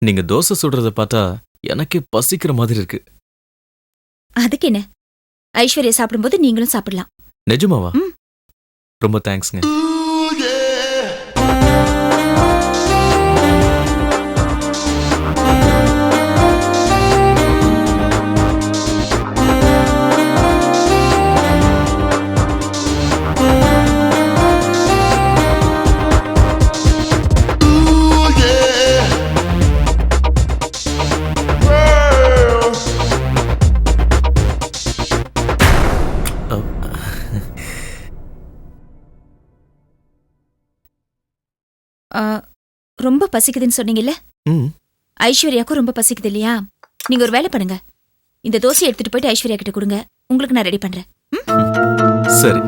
நீங்க தோசை சுடுறத பார்த்தா எனக்கே பசிக்கிற மாதிரி இருக்கு. அதுக்கு என்ன, ஐஸ்வர்யா சாப்பிடும்போது நீங்களும் சாப்பிடலாம். நிஜமாவா? ரொம்ப தேங்க்ஸ்ங்க. ரொம்ப பசிக்குதுன்னு சொன்னீங்கல்ல, ஐஸ்வர்யாக்கும் ரொம்ப பசிக்குது இல்லையா? நீங்க ஒரு வேலை பண்ணுங்க, இந்த தோசையை எடுத்துட்டு போயிட்டு ஐஸ்வர்யா கிட்ட கொடுங்க. உங்களுக்கு நான் ரெடி பண்றேன். சரி.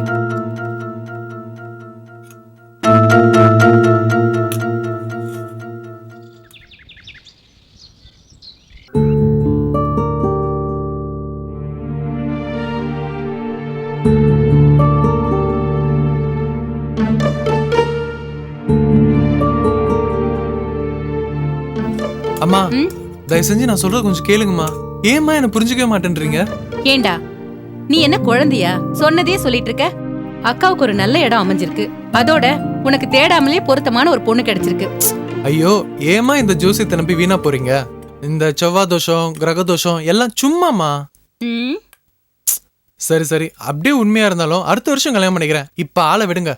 அம்மா, தயவு செஞ்சு நான் சொல்றது கொஞ்சம் கேளுங்கம்மா. ஏம்மா என்ன புரிஞ்சுக்கவே மாட்டேன்றீங்க? ஏண்டா நீ என்ன குழந்தையா? சொன்னதே சொல்லிட்டு இருக்க. அக்காவுக்கு ஒரு நல்ல இடம் அமைஞ்சிருக்கு, அதோட உனக்கு தேடாமலே பொருத்தமான ஒரு பொண்ணு கிடைச்சிருக்கு. ஐயோ, ஏமா இந்த ஜோசியத்தை நம்பி வீணா போறீங்க? இந்த செவ்வாய் தோஷம், கிரக தோஷம் எல்லாம் சும்மாமா. சரி சரி, அப்படியே உண்மையா இருந்தாலும் அடுத்த வருஷம் கல்யாணம் பண்ணிக்கிறேன். இப்ப ஆளை விடுங்க.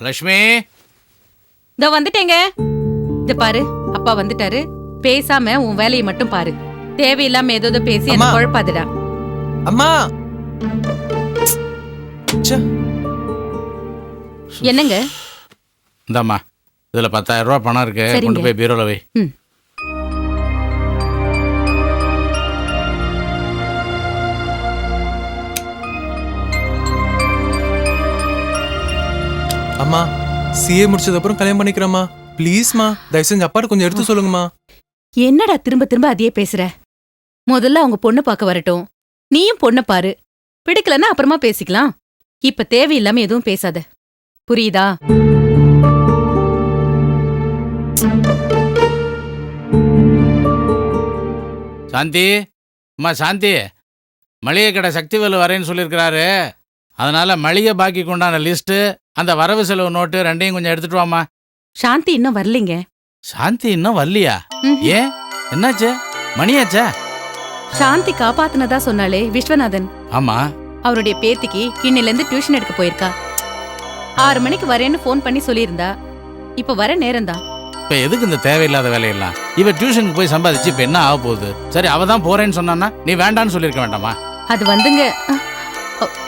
லட்சுமி, இதோ வந்துட்டேங்க. இத பாரு, அப்பா வந்துட்டாரு. பேசாம உன் வேலையை மட்டும் பாரு. தேவையில்லாம ஏதோ பேசி என்ன குழப்பாதுடா. அம்மா, என்னங்க? இந்தாம்மா, இதுல 10,000 ரூபாய் பணம் இருக்கு, கொண்டு போய் பீரோல வை. அம்மா, சிஏ முடிச்சது அப்புறம் கல்யாணம் பண்ணிக்கிறேம்மா. ப்ளீஸ்மா, தயவு செஞ்சு அப்பாட்ட கொஞ்சம் எடுத்து சொல்லுங்கம்மா. என்னடா திரும்ப திரும்ப அதையே பேசுற? முதல்ல அவங்க பொண்ணு பார்க்க வரட்டும், நீயும் பொண்ணை பாரு. பிடிக்கலன்னா அப்புறமா பேசிக்கலாம். இப்ப தேவையில்லாம எதுவும் பேசாத, புரியுதா? சாந்தி, அம்மா சாந்தி, மளிகை கடை சக்திவேலு வரேன்னு சொல்லியிருக்கிறாரு. அதனால மளிகை பாக்கி கொண்டான லிஸ்ட், அந்த வரவு செலவு நோட்டு ரெண்டையும் கொஞ்சம் எடுத்துட்டு வாமா. சாந்தி இன்னும் வரலீங்க. சாந்தி இன்னும் வரலையா? ஏன், என்னாச்சு? மணியாச்சா? சாந்தி காப்பாத்துனதா சொன்னாலே விஸ்வநாதன். ஆமா, அவருடைய பேத்திக்கு இன்னில இருந்து டியூஷன் எடுக்க போயிருக்கா. 6 மணிக்கு வரேன்னு போன் பண்ணி சொல்லியிருந்தா. இப்ப வர நேரம்தான். இப்ப எதுக்கு இந்த தேவையில்லாத வேலையெல்லாம்? இவ டியூஷனுக்கு போய் சம்பாதிச்சு இப்ப என்ன ஆக போகுது? சரி, அவ தான் போறேன்னு சொன்னான்னா நீ வேண்டான்னு சொல்லிருக்க வேண்டாமா? அது வந்துங்க.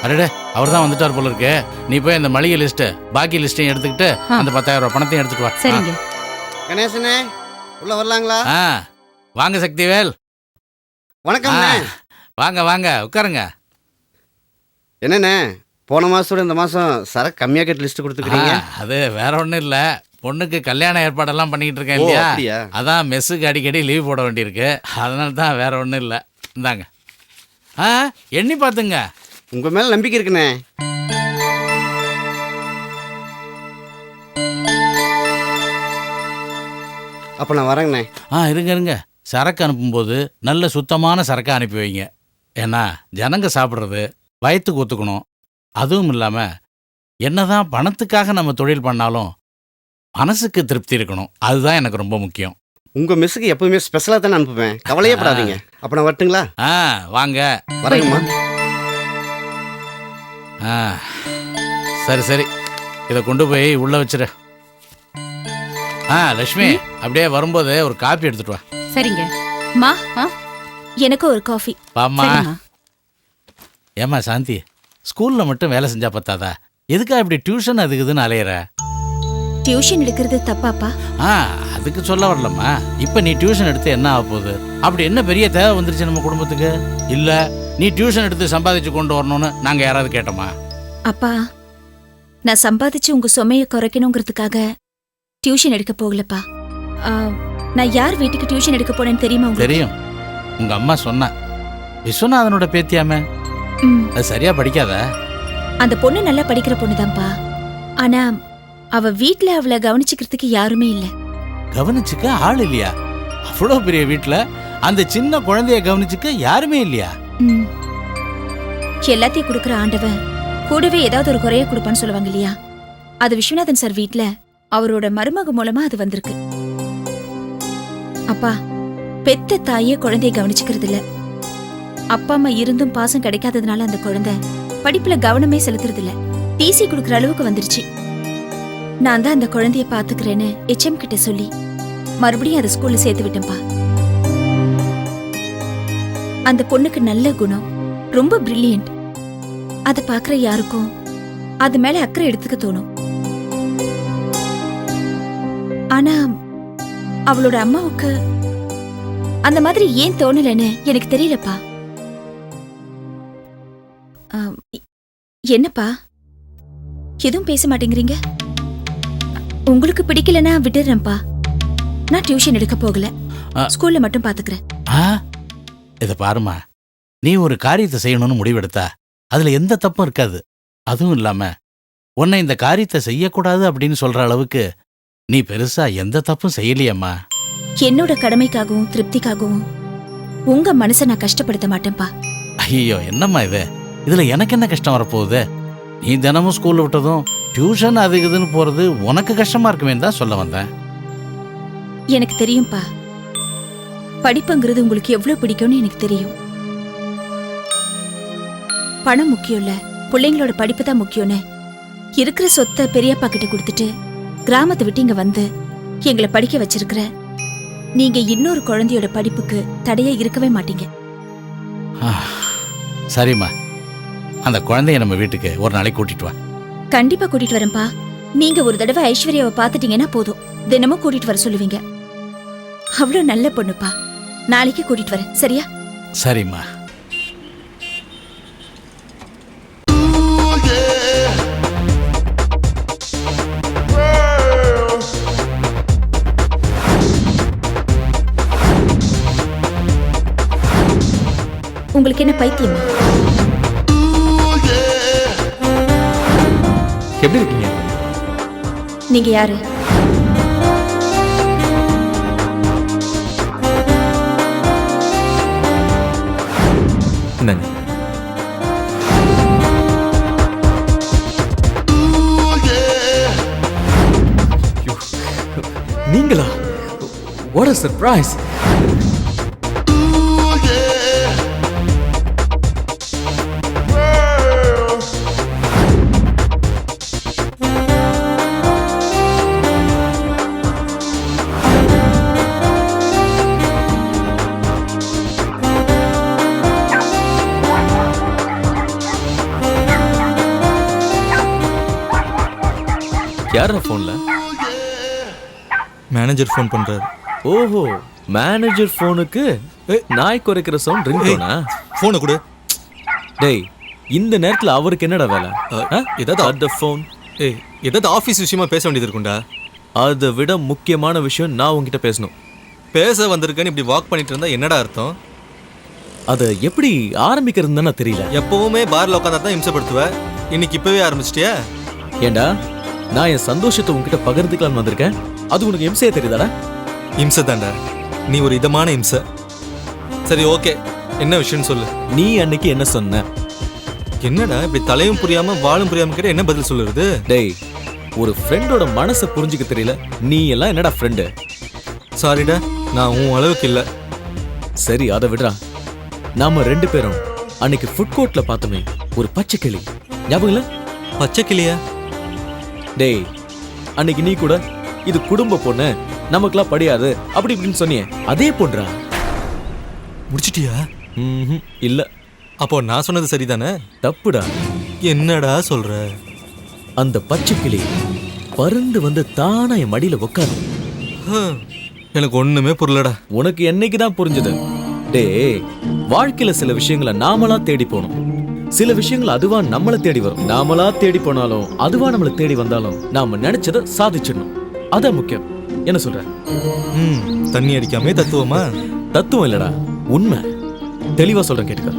அரடே, அவர் தான் வந்துட்டார் போல இருக்கு. நீ போய் அந்த மளிகை லிஸ்ட், பாக்கி லிஸ்டையும் எடுத்துக்கிட்டு அந்த 10,000 ரூபாய் பணத்தையும் எடுத்துட்டு வா. சரிங்க. கணேசனே, உள்ள வரலாங்களா? வாங்க சக்திவேல். வணக்கம். வாங்க வாங்க, உட்காருங்க. என்னண்ணே, போன மாசத்தோட இந்த மாசம் சரக்கு கம்மியா கேட்டு லிஸ்ட் கொடுத்துக்கிறீங்க? அது வேற ஒண்ணும் இல்ல, பொண்ணுக்கு கல்யாண ஏற்பாடெல்லாம் பண்ணிட்டு இருக்கேன் இல்லையா, அதான் மெஸ்ஸுக்கு அடிக்கடி லீவ் போட வேண்டியிருக்கு. அதனால தான், வேற ஒன்றும் இல்லை. இந்தாங்க, எண்ணி பார்த்துங்க. உங்க மேல நம்பிக்கை இருக்குண்ணே. அப்ப நான் வரேங்கண்ணே. இருங்க இருங்க, சரக்கு அனுப்பும்போது நல்ல சுத்தமான சரக்கு அனுப்பி வைங்க. ஏன்னா ஜனங்க சாப்பிட்றது வயிற்றுக்கு ஒத்துக்கணும். அதுவும் இல்லாமல் என்னதான் பணத்துக்காக நம்ம தொழில் பண்ணாலும் மனசுக்கு திருப்தி இருக்கணும். அதுதான் எனக்கு ரொம்ப முக்கியம். உங்க மெஸ்ஸுக்கு எப்பவுமே ஸ்பெஷலாக தானே அனுப்புவேன், கவலையே படாதீங்க. அப்ப நான் வரட்டுங்களா? வாங்க. வரேங்கம்மா. சரி சரி, இதை கொண்டு போய் உள்ள வச்சிரு. லட்சுமி, அப்படியே வரும்போது ஒரு காபி எடுத்துட்டு வா. சரிங்க. மா, எனக்கு ஒரு காஃபி. பாம்மா. ஏமா சாந்தி, ஸ்கூல்ல மட்டும் வேலை செஞ்சா பத்தாதா? எதுக்கா இப்படி டியூஷன் அதுக்குதுன்னு அலையிற? டியூஷன் எடுக்கிறது தப்பாப்பா? அதுக்கு சொல்ல வரலம்மா. இப்ப நீ டியூஷன் எடுத்து என்ன ஆக போகுது? அப்படி என்ன பெரிய தேவை வந்துருச்சு நம்ம குடும்பத்துக்கு? இல்ல நீ டியூஷன் எடுத்து சம்பாதிச்சு கொண்டு வரணும்னு நாங்க யாராவது கேட்டோமா? அப்பா, நான் சம்பாதிச்சு உங்க சுமையை குறைக்கணுங்கிறதுக்காக டியூஷன் எடுக்க போகலப்பா. நான் யார் வீட்டுக்கு டியூஷன் எடுக்க போனேன்னு தெரியுமா? தெரியும், உங்க அம்மா சொன்னா. விஸ்வநாதனோட பேத்தியாமே. அது சரியா படிக்காத? அந்த பொண்ணு நல்லா படிக்கிற பொண்ணுதான்ப்பா. ஆனா அவ வீட்டுல அவளை கவனிச்சுக்கிறதுக்கு யாருமே இல்ல. கவனிச்சுக்க ஆள் இல்லையா? அவ்வளோ பெரிய வீட்டுல அந்த சின்ன குழந்தைய கவனிச்சுக்க யாருமே இல்லையா? ம். எல்லாத்தையும் கொடுக்குற ஆண்டவன் கூடவே ஏதாவது ஒரு குறைய கொடுப்பான்னு சொல்லுவாங்க இல்லையா? அது விஸ்வநாதன் சார் வீட்ல அவரோட மருமக மூலமா அது வந்திருக்கு. அப்பா, பெத்த தாயே குழந்தைய கவனிச்சுக்கிறது இல்ல. அப்பா அம்மா இருந்தும் பாசம் கிடைக்காததுனால அந்த குழந்தை படிப்புல கவனமே செலுத்துறது இல்ல. டிசி கொடுக்குற அளவுக்கு வந்துருச்சு. நான் தான் அந்த குழந்தைய பாத்துக்கிறேன்னு HM கிட்ட சொல்லி மறுபடியும் அதை ஸ்கூல்ல சேர்த்து விட்டேன்ப்பா. அந்த பொண்ணுக்கு நல்ல குணம், ரொம்ப பிரில்லியன்ட். அதை பாக்குற யாருக்கும் அது மேல அக்கறை எடுத்துக்க தோணும். ஆனா அவளோட அம்மாவுக்கு அந்த மாதிரி ஏன் தோணலன்னு எனக்கு தெரியலப்பா. என்னப்பா எதுவும் பேச மாட்டேங்கிறீங்க? உங்களுக்கு பிடிக்கலன்னா விட்டுறேன்ப்பா. நான் டியூஷன் எடுக்க போகல, ஸ்கூல்ல மட்டும் பாத்துக்கிறேன். இத பாருமா, நீ ஒரு காரியத்தை செய்யணும்னு முடிவெடுத்தா அதுல எந்த தப்பும் இருக்காது. அதுவும் இல்லாம உன்னை இந்த காரியத்தை செய்யக்கூடாது அப்படின்னு சொல்ற அளவுக்கு நீ பெருசா எந்த தப்பும் செய்யலையம்மா. என்னோட கடமைக்காகவும் திருப்திக்காகவும் உங்க மனசை நான் கஷ்டப்படுத்த மாட்டேன்ப்பா. ஐயோ, என்னம்மா இது? இதுல எனக்கு என்ன கஷ்டம் வரப்போகுது? நீ தினமும் ஸ்கூல்ல விட்டதும் டியூஷன் அது இதுன்னு போறது உனக்கு கஷ்டமா இருக்குமே தான் சொல்ல வந்தேன். எனக்கு தெரியும்பா, படிப்புங்கிறது உங்களுக்கு எவ்வளவு பிடிக்கும்னு எனக்கு தெரியும். பணம் முக்கியம் இல்ல, பிள்ளைங்களோட படிப்பு தான் முக்கியம்னு இருக்கிற சொத்தை பெரியப்பா கிட்ட கொடுத்துட்டு கிராமத்தை விட்டு இங்க வந்து எங்களை படிக்க வச்சிருக்கிற நீங்க இன்னொரு குழந்தையோட படிப்புக்கு தடையா இருக்கவே மாட்டீங்க. சரிம்மா, அந்த குழந்தைய நம்ம வீட்டுக்கு ஒரு நாளைக்கு கூட்டிட்டு வா. கண்டிப்பா கூட்டிட்டு வரேன்ப்பா. நீங்க ஒரு தடவை ஐஸ்வர்யாவை பாத்துட்டீங்கன்னா போதும், தினமும் கூட்டிட்டு வர சொல்லுவீங்க. அவ்வளவு நல்ல பொண்ணுப்பா. நாளைக்கு கூட்டிட்டு வரேன், சரியா? சரிம்மா. உங்களுக்கு என்ன பைத்தியமா? எப்படி இருக்கீங்க? நீங்க யாரு? என்னங்க? நீங்களா? What a surprise! யாரா போன்ல? மேனேஜர் ஃபோன் பண்றாரு. ஓஹோ, மேனேஜர் போனுக்கு நாய் குறைக்கிற சவுண்ட் ரிங்டோனா? போனை கொடு. டேய், இந்த நேரத்துல அவருக்கு என்னடா வேலை? ஏதாவது அந்த போன். ஏய், ஏதாவது ஆஃபீஸ் விஷயமா பேச வேண்டியது இருக்கும்டா. அதை விட முக்கியமான விஷயம் நான் உங்ககிட்ட பேசணும். பேச வந்திருக்கேன்னு இப்படி வாக் பண்ணிட்டு இருந்தா என்னடா அர்த்தம்? அதை எப்படி ஆரம்பிக்கிறதுன்னு தானே தெரியல. எப்பவுமே பார்ல உட்காந்தா தான் இம்சப்படுத்துவ. இன்னைக்கு இப்பவே ஆரம்பிச்சிட்டியா? ஏண்டா, நான் என் சந்தோஷத்தை உங்ககிட்ட பகிர்ந்துக்கலாம்னு வந்திருக்கேன். அது உனக்கு இம்சையா தெரியுதாடா? இம்சை தாண்டா. நீ ஒரு இதமான இம்சை. சரி, ஓகே, என்ன விஷயம்னு சொல்லு. நீ அன்னைக்கு என்ன சொன்ன? என்னடா இப்படி தலையும் புரியாம வாழும் புரியாம கிட்ட என்ன பதில் சொல்லுறது? டேய், ஒரு ஃப்ரெண்டோட மனசை புரிஞ்சுக்க தெரியல, நீ எல்லாம் என்னடா ஃப்ரெண்டு? சாரிடா, நான் உன் அளவுக்கு இல்ல. சரி, அதை விடுறா. நாம 2 பேரும் அன்னைக்கு ஃபுட் கோர்ட்ல பார்த்தோமே, ஒரு பச்சை கிளி, ஞாபகம் இல்ல? பச்சை கிளியா? டேய், அன்னைக்கு நீ கூட இது குடும்ப பொண்ணு, நமக்குலாம் படியாது அப்படி இப்படின்னு சொன்னியே, அதே பொண்ணுடா. முடிச்சிட்டியா? இல்ல. அப்போ நான் சொன்னது சரிதானே? தப்புடா. என்னடா சொல்ற? அந்த பச்சை கிளி பறந்து வந்து தானா என் மடியில உட்காரு. எனக்கு ஒண்ணுமே புரியலடா. உனக்கு என்னைக்கு தான் புரிஞ்சது? டேய், வாழ்க்கையில சில விஷயங்களை நாமளா தேடி போகணும், சில விஷயங்கள் அதுவா நம்மளை தேடி வரும். நாமளா தேடி போனாலும் அதுவா நம்மளை தேடி வந்தாலும் நாம நினைச்சதை சாதிச்சிடணும், அதான் முக்கியம். என்ன சொல்ற? தண்ணி அடிக்காமே தத்துவமா? தத்துவம் இல்லடா, உண்மை. தெளிவா சொல்றேன், கேட்டுக்க.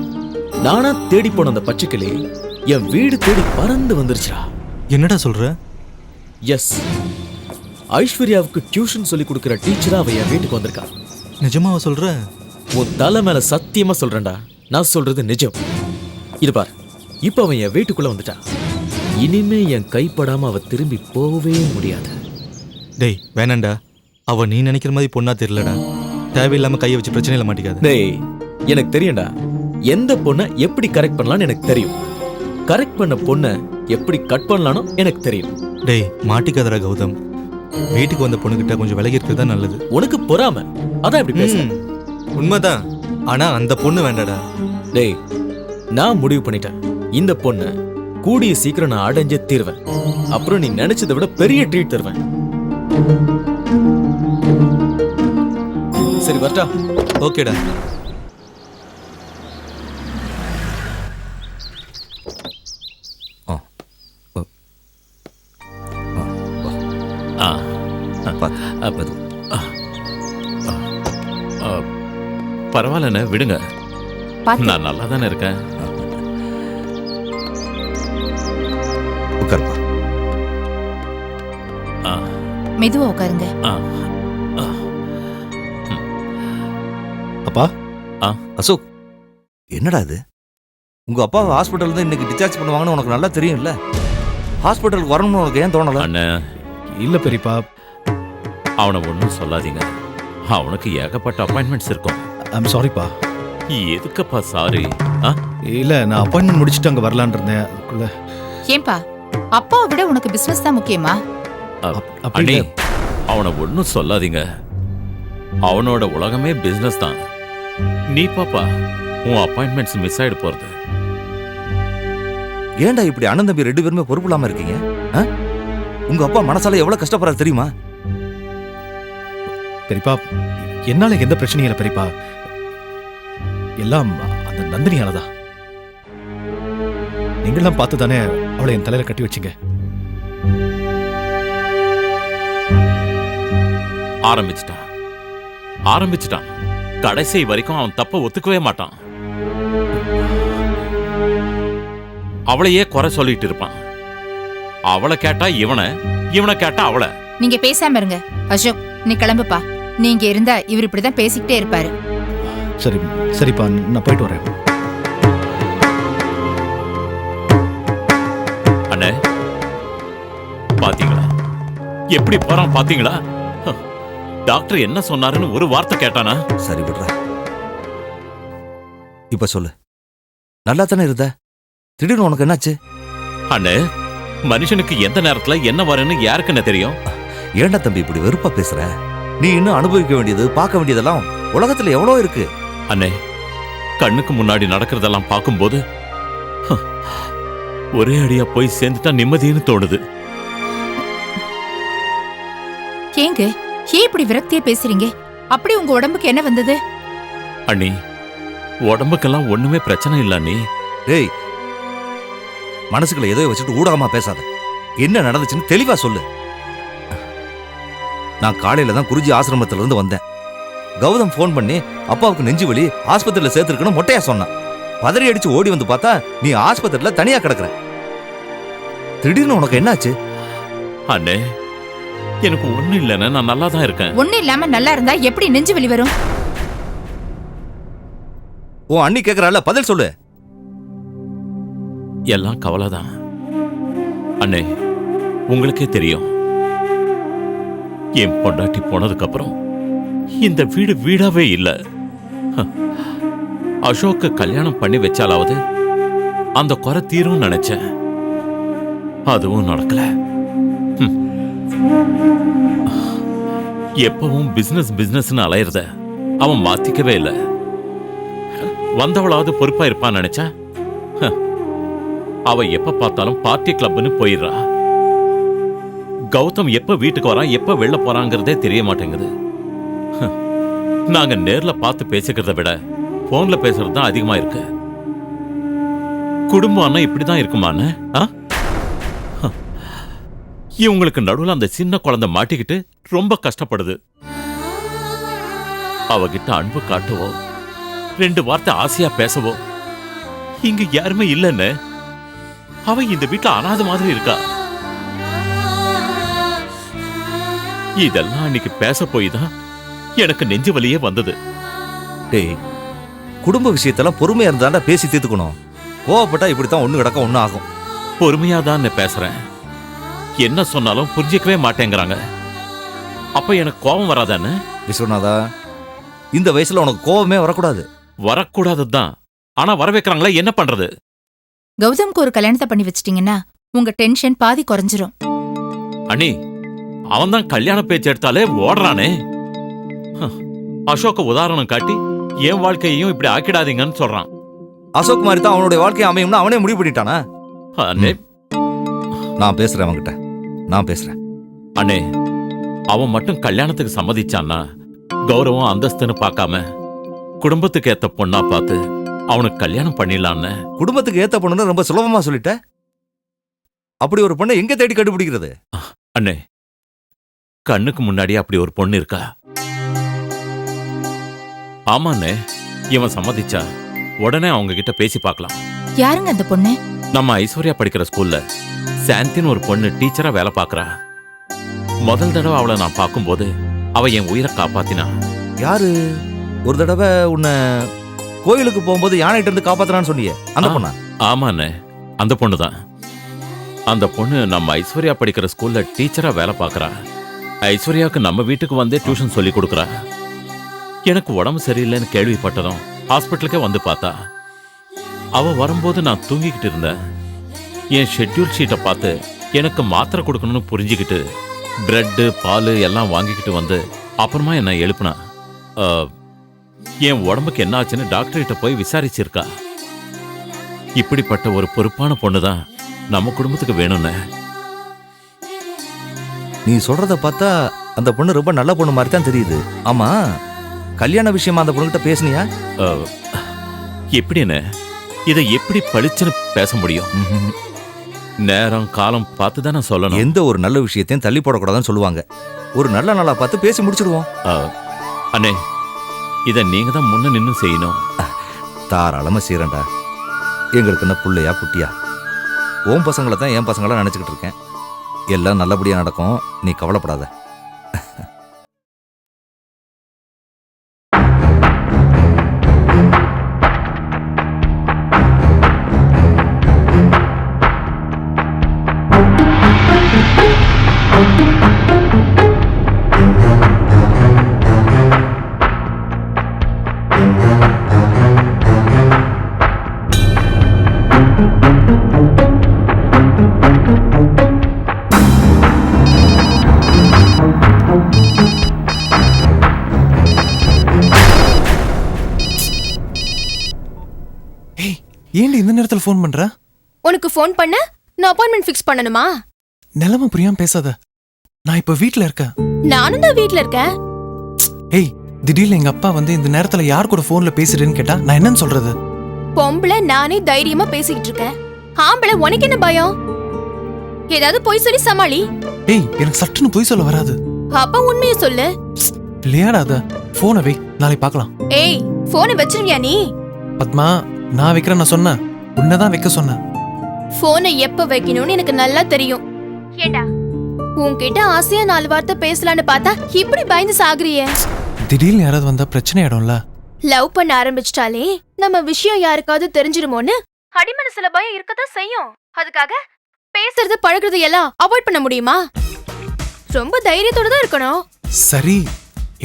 நானா தேடி போன அந்த பச்சைக்கிளி என் வீடு தேடி பறந்து வந்துருச்சுடா. என்னடா சொல்ற? எஸ், ஐஸ்வர்யாவுக்கு டியூஷன் சொல்லி கொடுக்கிற டீச்சரா அவ என் வீட்டுக்கு வந்திருக்கா. நிஜமாவா சொல்ற? உன் தலை மேல சத்தியமா சொல்றேன்டா, நான் சொல்றது நிஜம். இது பார், இப்ப அவன் என் வீட்டுக்குள்ள வந்துட்டா. இனிமே என் கைப்படாம அவ திரும்பி போகவே முடியாது. டேய் வேணாண்டா, அவ நீ நினைக்கிற மாதிரி பொண்ணா தெரியலடா. தேவையில்லாம கையை வச்சு பிரச்சனையில மாட்டிக்காத. டேய், எனக்கு தெரியும்டா எந்த பொண்ணை எப்படி கரெக்ட் பண்ணலாம்னு எனக்கு தெரியும். கரெக்ட் பண்ண பொண்ணை எப்படி கட் பண்ணலானோ எனக்கு தெரியும். டேய் மாட்டிக்காதடா கௌதம். வீட்டுக்கு வந்த பொண்ணுகிட்ட கொஞ்சம் விலகி இருக்கிறது தான் நல்லது. உனக்கு பொறாம, அதான் இப்படி பேச. உண்மைதான், ஆனா அந்த பொண்ணு வேண்டாடா. டேய், நான் முடிவு பண்ணிட்டேன். இந்த பொண்ணை கூடிய சீக்கிரம் நான் அடைஞ்சே தீர்வேன். அப்புறம் நீ நினைச்சதை விட பெரிய ட்ரீட் தருவேன். சரி வரட்டா? ஓகேடா. பரவாயில்லண்ணே, விடுங்க. நான் நல்லா தானே இருக்கேன். உட்காருப்பா. மெதுவா உட்காருங்க. அப்பா. ஆ. அசோக், என்னடா இது? உங்க அப்பாவை ஹாஸ்பிட்டல் தான் இன்னைக்கு டிஸ்சார்ஜ் பண்ணுவாங்கன்னு உனக்கு நல்லா தெரியும்ல. ஹாஸ்பிட்டலுக்கு வரணும்னு உனக்கு ஏன் தோணல? அண்ணே, இல்ல பெரியப்பா, அவனை ஒன்றும் சொல்லாதீங்க. அவனுக்கு ஏகப்பட்ட அப்பாயின்மெண்ட்ஸ் இருக்கும். ஐம் சாரிப்பா. எதுக்குப்பா சாரி? இல்ல, நான் அப்பாயின்மெண்ட் முடிச்சுட்டு அங்க வரலான்னு இருந்தேன். அதுக்குள்ள ஏன்பா, அப்பாவை விட உனக்கு பிசினஸ் தான் முக்கியமா? அண்ணே, அவனை ஒன்றும் சொல்லாதீங்க. அவனோட உலகமே பிசினஸ் தான். நீ பாப்பா, உன் அப்பாயின்மெண்ட்ஸ் மிஸ் ஆயிடு போறது. ஏன்டா இப்படி அண்ணன் தம்பி 2 பேருமே பொறுப்பு இல்லாம இருக்கீங்க? உங்க அப்பா மனசால எவ்வளவு கஷ்டப்படுறாரு தெரியுமா? பெரியப்பா, என்னால எந்த பிரச்சனையும் இல்லை பெரியப்பா. எல்லாம் அந்த நந்தினியாலதான். நீங்களாம் பார்த்து தானே அவளை என் தலையில கட்டி வச்சிங்க. ஆரம்பிச்சிட்டான். கடைசி வரைக்கும் அவன் தப்ப ஒத்துக்கவே மாட்டான். அவளையே குறை சொல்லிட்டு இருப்பான். அவளை கேட்டா இவனை கேட்டா அவளை. நீங்க பேசாம இருங்க. அசோக், நீ கிளம்புப்பா. நீங்க இருந்தா இவர் இப்படிதான் பேசிக்கிட்டே இருப்பாரு. சரி சரிப்பா, நான் போயிட்டு வரேன். அண்ணே, பாத்தீங்களா எப்படி போறான்? பாத்தீங்களா? டாக்டர் என்ன சொன்னாருன்னு ஒரு வார்த்தை கேட்டானா? சரி விடுற. இப்ப சொல்லு, நல்லா தானே இருந்த? திடீர்னு உனக்கு என்னாச்சு? அண்ணே, மனுஷனுக்கு எந்த நேரத்துல என்ன வரும்னு யாருக்குன்னு தெரியும்? ஏன்டா தம்பி இப்படி வெறுப்பா பேசுற? நீ இன்னும் அனுபவிக்க வேண்டியது, பார்க்க வேண்டியதெல்லாம் உலகத்துல எவ்வளவு இருக்கு. அண்ணே, கண்ணுக்கு முன்னாடி நடக்கிறதெல்லாம் பார்க்கும்போது ஒரே அடியா போய் சேர்ந்துட்டா நிம்மதின்னு தோணுது. ஏங்க ஏன் இப்படி விரக்தியா பேசுறீங்க? அப்படி உங்க உடம்புக்கு என்ன வந்தது? அண்ணி, உடம்புக்கெல்லாம் ஒண்ணுமே பிரச்சனை இல்ல அண்ணி. டேய், மனசுக்குள்ள ஏதோ வச்சுட்டு ஊடகமா பேசாத. என்ன நடந்துச்சுன்னு தெளிவா சொல்லு. நான் காலையில தான் குருஜி ஆசிரமத்துல இருந்து வந்தேன். கௌதம் போன் பண்ணி அப்பாவுக்கு நெஞ்சு வலி, ஆஸ்பத்திரியில சேர்த்திருக்கணும் மொட்டையா சொன்னான். பதறி அடிச்சு ஓடி வந்து பார்த்தா நீ ஆஸ்பத்திரியில தனியா கிடக்குற. திடீர்னு உனக்கு என்னாச்சு? அண்ணே, எனக்கு ஒண்ணு இல்லைன்னு, நான் நல்லா தான் இருக்கேன். ஒண்ணு இல்லாம நல்லா இருந்தா எப்படி நெஞ்சு வலி வரும்? உன் அண்ணி கேக்குறாள், பதில் சொல்லு. எல்லாம் கவலைதான் அண்ணே. உங்களுக்கே தெரியும், என் பொண்டாட்டி போனதுக்கு அப்புறம் இந்த வீடு வீடாவே இல்ல. அசோக்கு கல்யாணம் பண்ணி வச்சாலாவது அந்த குறை தீரும் நினைச்சேன். அதுவும் நடக்கல. எப்பவும் பிசினஸ் பிசினஸ்னு அலையிறத அவன் மாத்திக்கவே இல்லை. வந்தவளாவது பொறுப்பா இருப்பான்னு நினைச்சா அவ எப்ப பார்த்தாலும் பார்ட்டி கிளப்னு போயிடுறா. கௌதம் எப்ப வீட்டுக்கு வரான், எப்ப வெளில போறாங்கிறதே தெரிய மாட்டேங்குது. நாங்க நேர்ல பார்த்து பேசிக்கிறத விட போன்ல பேசுறது தான் அதிகமா இருக்கு. குடும்பம்னா இப்படிதான் இருக்குமான்னு? இவங்களுக்கு நடுவில் அந்த சின்ன குழந்தை மாட்டிக்கிட்டு ரொம்ப கஷ்டப்படுது. அவகிட்ட அன்பு காட்டுவோ, 2 வார்த்தை ஆசையா பேசவோ இங்க யாருமே இல்லைன்னு அவ இந்த வீட்டுல அனாதை மாதிரி இருக்கா. இதெல்லாம் அன்னைக்கு பேச போய் தான் எனக்கு நெஞ்சு வலியே வந்தது. டேய், குடும்ப விஷயத்தெல்லாம் பொறுமையா இருந்தாண்டா பேசி தீர்த்துக்கணும். கோவப்பட்டா இப்படித்தான் ஒண்ணு கிடக்க ஒண்ணு ஆகும். பொறுமையா தான் பேசுறேன். என்ன சொன்னாலும் புரிஞ்சிக்கவே மாட்டேங்கிறாங்க. அப்ப எனக்கு கோபம் வராதான்னு? விஸ்வநாதா, இந்த வயசுல உனக்கு கோவமே வரக்கூடாது. வரக்கூடாதுதான். ஆனா வர வைக்கிறாங்களா, என்ன பண்றது? கௌதம்க்கு ஒரு கல்யாணத்தை பண்ணி வச்சிட்டீங்கன்னா உங்க டென்ஷன் பாதி குறைஞ்சிரும். அண்ணி, அவன் தான் கல்யாண பேச்சு எடுத்தாலே ஓடுறானே. அசோக்க உதாரணம் காட்டி என் வாழ்க்கையையும் இப்படி ஆக்கிடாதீங்கன்னு சொல்றான். அசோக் மாதிரி தான் அவனுடைய வாழ்க்கையை அமையும்னு அவனே முடிவு பண்ணிட்டானா? அண்ணே, நான் பேசுறேன் அவன்கிட்ட, நான் பேசுறேன். அண்ணே, அவன் மட்டும் கல்யாணத்துக்கு சம்மதிச்சான்னா கௌரவம் அந்தஸ்துன்னு பார்க்காம குடும்பத்துக்கு ஏத்த பொண்ணா பார்த்து அவனுக்கு கல்யாணம் பண்ணிடலான்னு. குடும்பத்துக்கு ஏத்த பொண்ணுன்னு ரொம்ப சுலபமா சொல்லிட்ட. அப்படி ஒரு பொண்ணை எங்க தேடி கண்டுபிடிக்கிறது? அண்ணே, கண்ணுக்கு முன்னாடி அப்படி ஒரு பொண்ணு இருக்கா. ஆமாண்ணே, இவன் சம்மதிச்சா உடனே அவங்க கிட்ட பேசி பார்க்கலாம். யாருங்க அந்த பொண்ணு? நம்ம ஐஸ்வர்யா படிக்கிற ஸ்கூல்ல சாந்தின்னு ஒரு பொண்ணு டீச்சரா வேலை பார்க்கறா. முதல் தடவை அவளை நான் பார்க்கும்போது அவ என் உயிரை காப்பாத்தினா. யாரு? ஒரு தடவை உன்னை கோயிலுக்கு போகும்போது யானைகிட்ட இருந்து காப்பாத்துறான்னு சொன்னியே, அந்த பொண்ணா? ஆமாண்ணே, அந்த பொண்ணு தான். அந்த பொண்ணு நம்ம ஐஸ்வர்யா படிக்கிற ஸ்கூல்ல டீச்சரா வேலை பார்க்கறா. ஐஸ்வர்யாவுக்கு நம்ம வீட்டுக்கு வந்தே டியூஷன் சொல்லி கொடுக்குறா. எனக்கு உடம்பு சரியில்லைன்னு கேள்விப்பட்டதும் ஹாஸ்பிட்டலுக்கே வந்து பார்த்தா. அவ வரும்போது நான் தூங்கிக்கிட்டு இருந்தேன். என் ஷெட்யூல் ஷீட்டை பார்த்து எனக்கு மாத்திரை கொடுக்கணும்னு புரிஞ்சுக்கிட்டு பிரெட்டு பால் எல்லாம் வாங்கிக்கிட்டு வந்து அப்புறமா என்னை எழுப்புனா. என் உடம்புக்கு என்ன ஆச்சுன்னு டாக்டர்கிட்ட போய் விசாரிச்சிருக்கா. இப்படிப்பட்ட ஒரு பொறுப்பான பொண்ணு தான் நம்ம குடும்பத்துக்கு வேணும்னு. நீ சொல்றத பார்த்தா அந்த பொண்ணு ரொம்ப நல்ல பொண்ணு மாதிரி தான் தெரியுது. ஆமா, கல்யாண விஷயமா அந்த பொண்ணுகிட்ட பேசுனியா? எப்படின்னு இதை எப்படி பளிச்சுன்னு பேச முடியும்? நேரம் காலம் பார்த்து தானே சொல்லணும். எந்த ஒரு நல்ல விஷயத்தையும் தள்ளி போடக்கூடாதுன்னு சொல்லுவாங்க. ஒரு நல்ல நாளா பார்த்து பேசி முடிச்சிடுவோம். அண்ணே, இதை நீங்க தான் முன்ன நின்னு செய்யணும். தாராளமா செய்யறேன்டா. எங்களுக்கு என்ன புள்ளையா குட்டியா? ஓம் பசங்களை தான் என் பசங்களா நினைச்சுக்கிட்டு இருக்கேன். எல்லாம் நல்லபடியா நடக்கும், நீ கவலைப்படாத. ஏன்டி இந்த நேரத்துல ஃபோன் பண்ற? உனக்கு ஃபோன் பண்ண நான் அப்பாயின்ட்மெண்ட் ஃபிக்ஸ் பண்ணனுமா? நிலைமை புரியாம பேசாத. நான் இப்ப வீட்ல இருக்கேன். நானும் தான் வீட்ல இருக்கேன். ஏய், திடீர்னு எங்க அப்பா வந்து இந்த நேரத்துல யார் கூட போன்ல பேசுறேன்னு கேட்டா நான் என்னன்னு சொல்றது? பொம்பளை நானே தைரியமா பேசிக்கிட்டு இருக்கேன். ஆம்பளை உனக்கு என்ன பயம்? ஏதாவது பொய் சொல்லி சமாளி. ஏய், எனக்கு சட்டுன்னு பொய் சொல்ல வராது. அப்ப உண்மையை சொல்லு. விளையாடாத. போனை வை, நாளை பார்க்கலாம். ஏய், போனை வச்சிருவியா நீ? பத்மா, நான் வைக்கிறேன் நான் சொன்னேன். உன்னதான் வைக்க சொன்னேன். போனை எப்ப வைக்கணும்னு எனக்கு நல்லா தெரியும். ஏண்டா, உன்கிட்ட ஆசையா 4 வார்த்தை பேசலான்னு பார்த்தா இப்படி பயந்து சாகுறியே. திடீர்னு யாராவது வந்தா பிரச்சனை ஆயிடும்ல. லவ் பண்ண ஆரம்பிச்சிட்டாலே நம்ம விஷயம் யாருக்காவது தெரிஞ்சிருமோன்னு அடிமனசுல பயம் இருக்கதான் செய்யும். அதுக்காக பேசுறது பழகுறது எல்லாம் அவாய்ட் பண்ண முடியுமா? ரொம்ப தைரியத்தோட தான் இருக்கணும். சரி,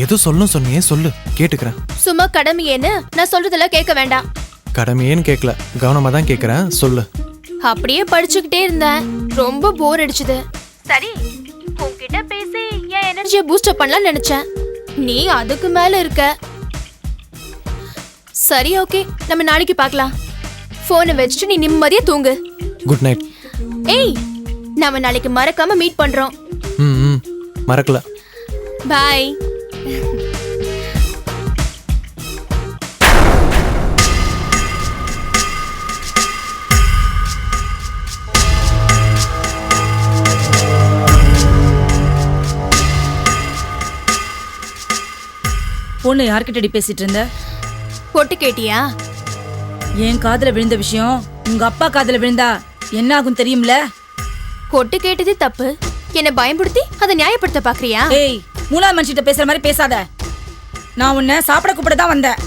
ஏதோ சொல்லணும் சொன்னியே, சொல்லு, கேட்டுக்கிறேன். சும்மா கடமையேன்னு நான் சொல்றதெல்லாம் கேட்க வேண்டாம். கடமையேன்னு கேட்கல, கவனமா தான் கேட்கறேன், சொல்லு. அப்படியே படிச்சுக்கிட்டே இருந்தேன், ரொம்ப போர் அடிச்சுது. சரி, உன்கிட்ட பேசி என் எனர்ஜியை பூஸ்ட் அப் பண்ணலாம் நினைச்சேன். நீ அதுக்கு மேல இருக்க. சரி, ஓகே, நம்ம நாளைக்கு பார்க்கலாம். போனை வச்சுட்டு நீ நிம்மதியா தூங்கு. Good night. ஏய், நாம நாளைக்கு மறக்காம மீட் பண்றோம். மறக்கல. பாய். பொண்ணு யார்கிட்டடி பேசிட்டு இருந்த? பொட்டு கேட்டியா? என் காதுல விழுந்த விஷயம் உங்க அப்பா காதுல விழுந்தா என்ன ஆகும் தெரியும்ல? பொட்டு கேட்டதே தப்பு, என்ன பயன்படுத்தி அதை நியாயப்படுத்த பாக்குறியா? ஏய், மூணாவது மனுஷிட்ட பேசுற மாதிரி பேசாத. நான் உன்னை சாப்பிட கூப்பிட தான் வந்தேன்.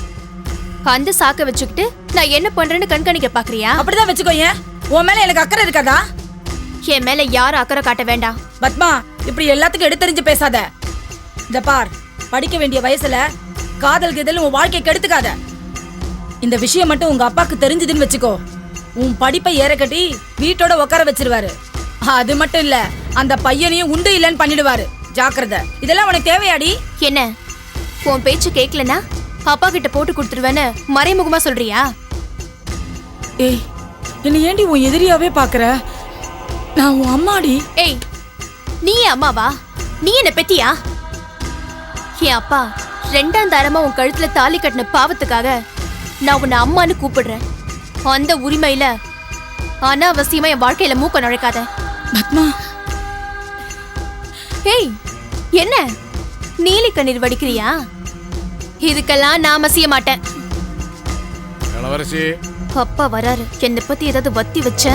அந்த சாக்க வச்சுக்கிட்டு நான் என்ன பண்றேன்னு கண்காணிக்க பாக்குறியா? அப்படிதான் வச்சுக்கோங்க. உன் மேல எனக்கு அக்கறை இருக்காதா? என் மேல யாரும் அக்கறை காட்ட வேண்டாம். பத்மா, இப்படி எல்லாத்துக்கும் எடுத்தறிஞ்சு பேசாத. இந்த பார், படிக்க வேண்டிய வயசுல காதல் கிதல் உன் வாழ்க்கையை கெடுத்துக்காத. இந்த விஷயம் மட்டும் உங்க அப்பாக்கு தெரிஞ்சதுன்னு வச்சுக்கோ, உன் படிப்பை ஏற கட்டி வீட்டோட உட்கார வச்சிருவாரு. அது மட்டும் இல்ல, அந்த பையனையும் உண்டு இல்லைன்னு பண்ணிடுவாரு. ஜாக்கிரதை. இதெல்லாம் உனக்கு தேவையாடி? என்ன, உன் பேச்சு கேட்கலனா அப்பா கிட்ட போட்டு கொடுத்துருவேன்னு மறைமுகமா சொல்றியா? ஏய், என்ன ஏண்டி உன் எதிரியாவே பாக்குற? நான் உன் அம்மாடி. ஏய், நீ அம்மாவா? நீ என்ன பெத்தியா? என் அப்பா 2ஆம் தாரமா உன் கழுத்துல தாலி கட்டின பாவத்துக்காக நான் உன்னை அம்மான்னு கூப்பிடுறேன். அந்த உரிமையில அனாவசியமா என் வாழ்க்கையில மூக்க நுழைக்காத. பத்மா. ஏய், என்ன நீலி கண்ணீர் வடிக்கிறியா? இதுக்கெல்லாம் நான் செய்ய மாட்டேன். இளவரசி, அப்பா வராரு. என்னை பத்தி ஏதாவது வத்தி வச்ச